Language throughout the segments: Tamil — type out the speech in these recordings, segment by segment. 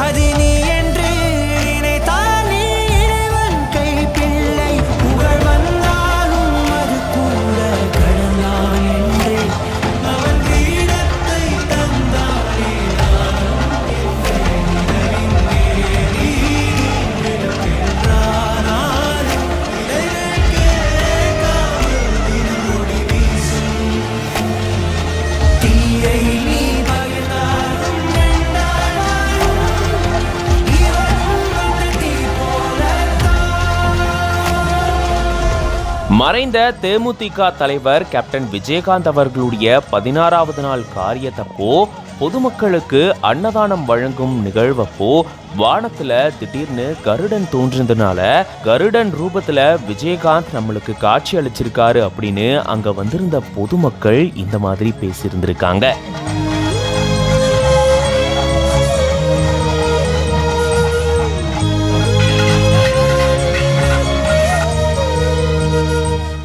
அது நீ என்று நினைத்தால் நீ இறைவன் கை பிள்ளை. புகழ் வந்தாலும் அது கூட கடந்தான் என்று அவன் வீரத்தை தந்தானே. மறைந்த தேமுதிக தலைவர் கேப்டன் விஜயகாந்த் அவர்களுடைய 16வது நாள் காரியத்தப்போ பொதுமக்களுக்கு அன்னதானம் வழங்கும் நிகழ்வப்போ வானத்துல திடீர்னு கருடன் தோன்றினதுனால கருடன் ரூபத்துல விஜயகாந்த் நம்மளுக்கு காட்சி அளிச்சிருக்காரு அப்படின்னு அங்க வந்திருந்த பொதுமக்கள் இந்த மாதிரி பேசியிருந்திருக்காங்க.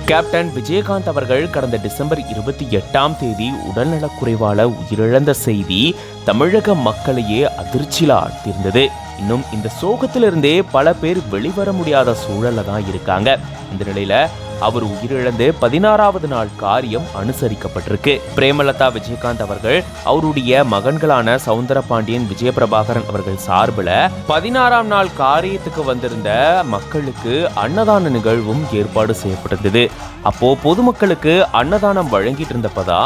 கேப்டன் விஜயகாந்த் அவர்கள் கடந்த டிசம்பர் 28ஆம் தேதி உடல்நலக்குறைவால உயிரிழந்த செய்தி தமிழக மக்களையே அதிர்ச்சியில ஆழ்த்தியிருந்தது. இன்னும் இந்த சோகத்திலிருந்தே பல பேர் வெளிவர முடியாத சூழல்ல தான் இருக்காங்க. இந்த நிலையில அவர் உயிரிழந்து 16வது நாள் காரியம் அனுசரிக்கப்பட்டிருக்கு. பிரேமலதா விஜயகாந்த் அவர்கள் அவருடைய மகன்களான சவுந்தரபாண்டியன், விஜயபிரபாகரன் அவர்கள் சார்பில் 16ஆம் நாள் காரியத்துக்கு வந்திருந்த மக்களுக்கு அன்னதான நிகழ்வும் ஏற்பாடு செய்யப்பட்டிருந்தது. அப்போ பொதுமக்களுக்கு அன்னதானம் வழங்கிட்டு இருந்தப்பதா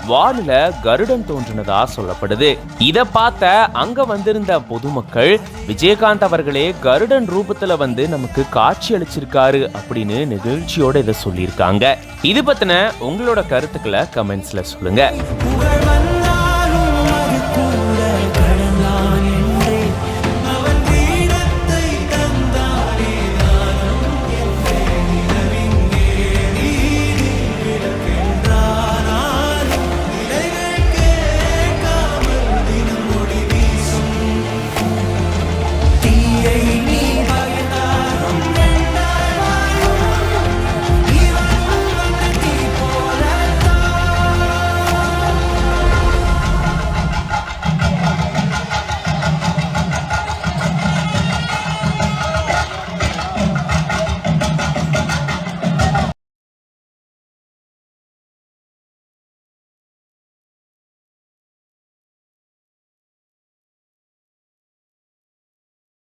வானில கருடன் தோன்றினதா சொல்லப்படுது. இத பார்த்த அங்க வந்திருந்த பொதுமக்கள் விஜயகாந்த் அவர்களே கருடன் ரூபத்துல வந்து நமக்கு காட்சி அளிச்சிருக்காரு அப்படின்னு நிகழ்ச்சியோட இதை சொல்லியிருக்காங்க. இது பத்தின உங்களோட கருத்துக்களை கமெண்ட்ஸ்ல சொல்லுங்க.